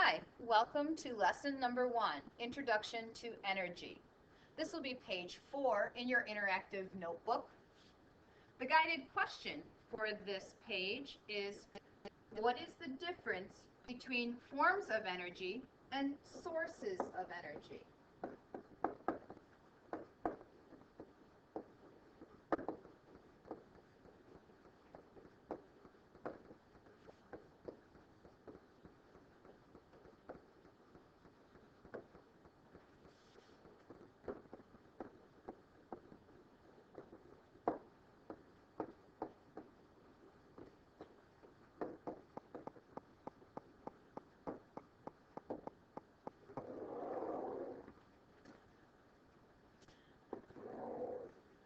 Hi, welcome to lesson number 1, Introduction to Energy. This will be page 4 in your interactive notebook. The guided question for this page is, what is the difference between forms of energy and sources of energy?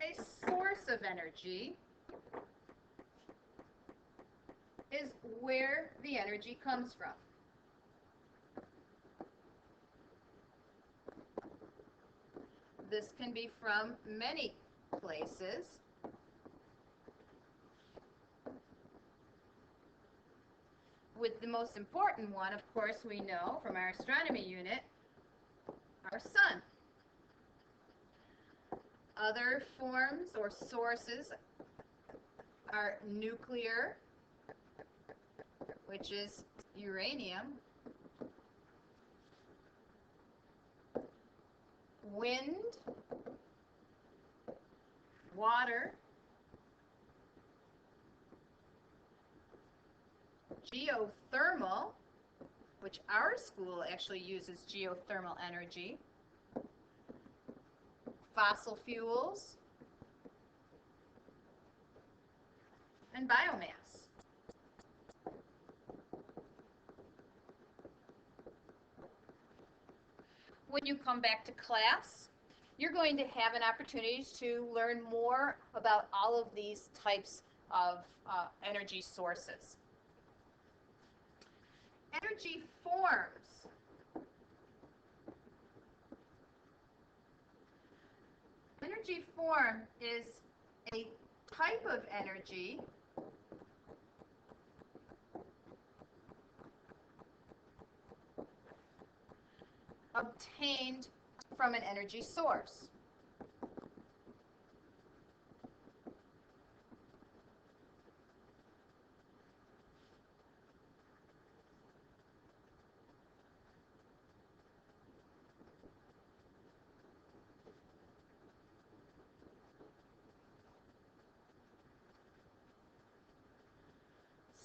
A source of energy is where the energy comes from. This can be from many places. With the most important one, of course, we know from our astronomy unit, our sun. Other forms or sources are nuclear, which is uranium, wind, water, geothermal, which our school actually uses geothermal energy, fossil fuels, and biomass. When you come back to class, you're going to have an opportunity to learn more about all of these types of energy sources. Energy forms. Energy form is a type of energy obtained from an energy source.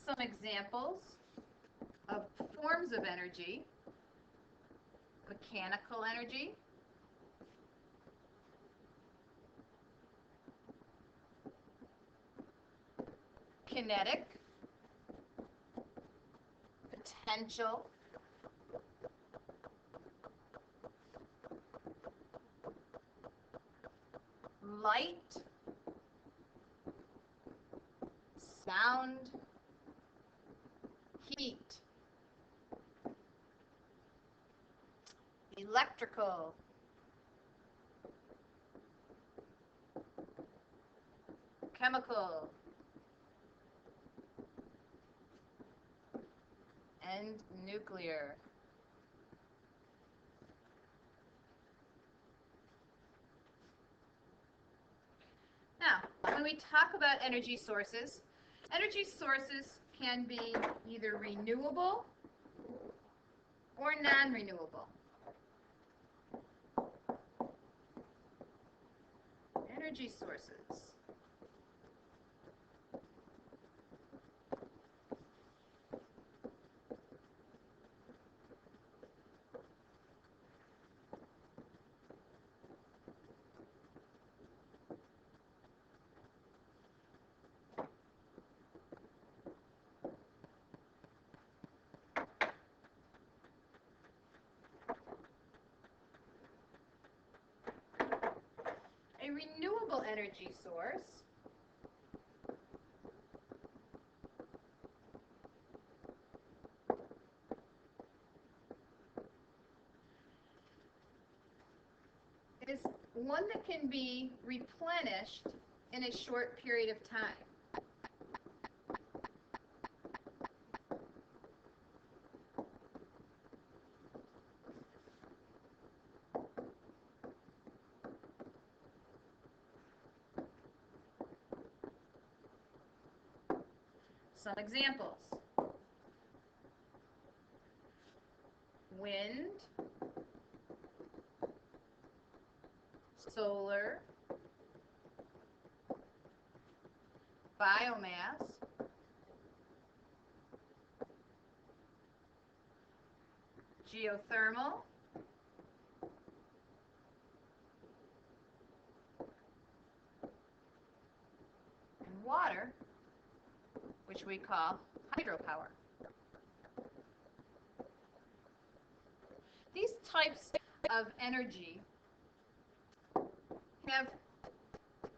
Some examples of forms of energy: mechanical energy, kinetic, potential, light, sound, heat, electrical, chemical, and nuclear. Now, when we talk about energy sources can be either renewable or non-renewable. Energy sources. A renewable energy source is one that can be replenished in a short period of time. Some examples: wind, solar, biomass, geothermal, and water, which we call hydropower. These types of energy have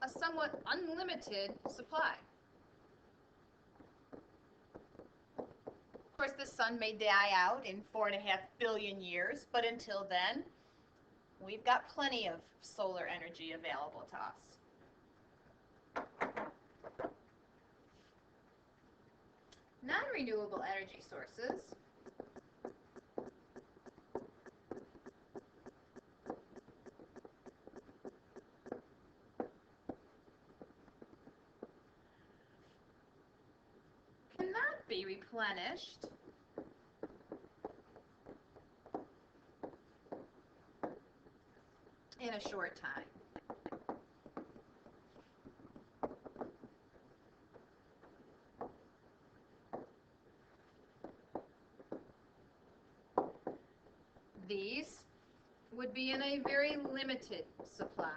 a somewhat unlimited supply. Of course, the sun may die out in 4.5 billion years, but until then, we've got plenty of solar energy available to us. Non-renewable energy sources cannot be replenished in a short time. These would be in a very limited supply.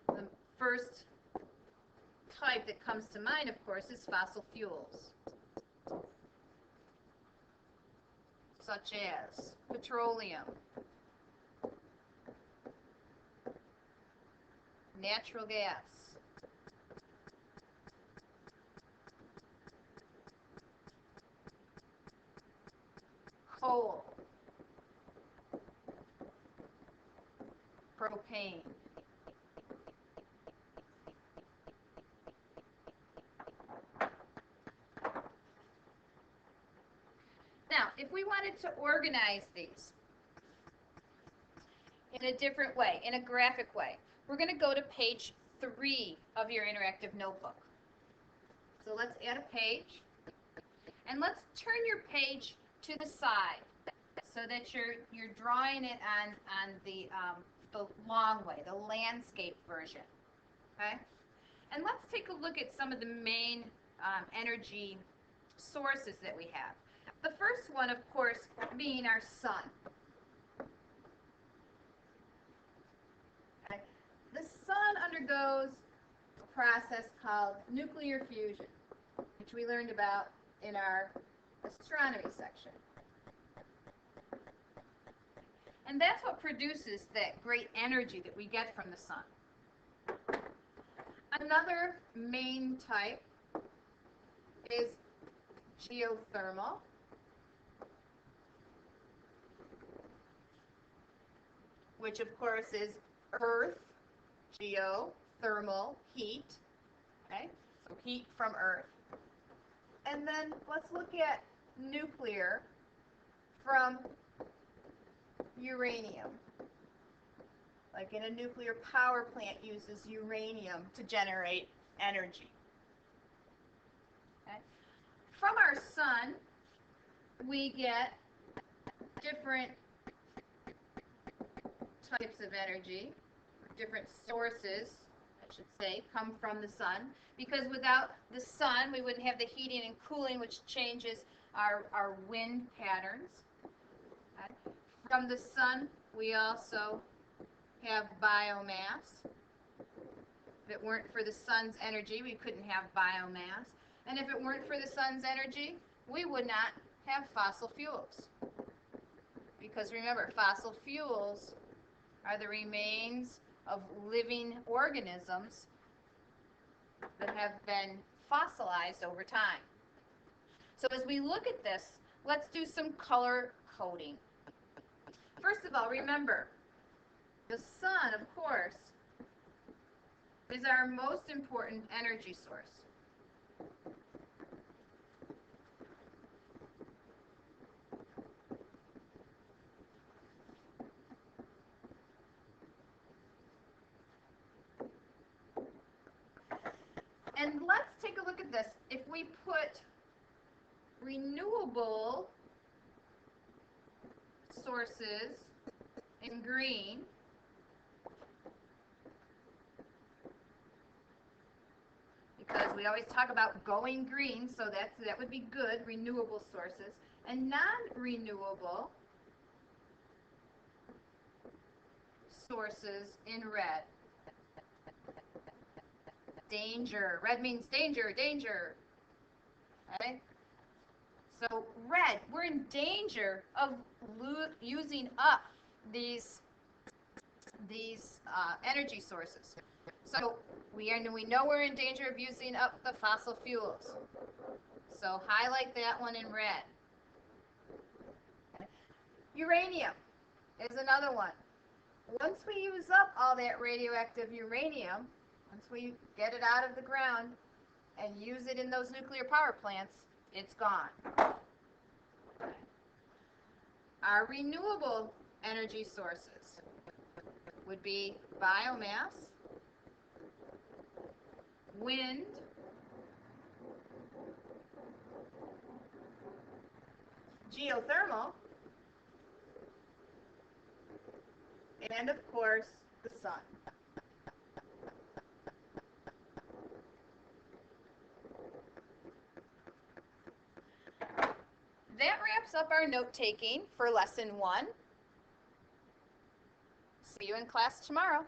The first type that comes to mind, of course, is fossil fuels, such as petroleum, natural gas, coal, propane. Now, if we wanted to organize these in a different way, in a graphic way, we're going to go to page 3 of your interactive notebook. So let's add a page, and let's turn your page to the side so that you're drawing it on the long way, the landscape version. Okay? And let's take a look at some of the main energy sources that we have. The first one, of course, being our sun. Okay? The sun undergoes a process called nuclear fusion, which we learned about in our astronomy section. And that's what produces that great energy that we get from the sun. Another main type is geothermal. Which of course is earth, geothermal, heat, okay? So heat from earth. And then let's look at nuclear from uranium. Like in a nuclear power plant uses uranium to generate energy. Okay? From our sun, we get different types of energy, different sources, I should say, come from the sun, because without the sun we wouldn't have the heating and cooling, which changes our wind patterns. Okay. From the sun we also have biomass. If it weren't for the sun's energy, we couldn't have biomass, and if it weren't for the sun's energy, we would not have fossil fuels, because remember, fossil fuels are the remains of living organisms that have been fossilized over time. So as we look at this, let's do some color coding. First of all, remember, the sun, of course, is our most important energy source. And let's take a look at this. If we put renewable sources in green, because we always talk about going green, so that would be good, renewable sources, and non-renewable sources in red. Danger. Red means danger, danger. Okay? So red, we're in danger of using up these energy sources. So we know we're in danger of using up the fossil fuels. So highlight that one in red. Uranium is another one. Once we use up all that radioactive uranium, once we get it out of the ground and use it in those nuclear power plants, it's gone. Our renewable energy sources would be biomass, wind, geothermal, and of course, the sun. That wraps up our note-taking for Lesson 1. See you in class tomorrow.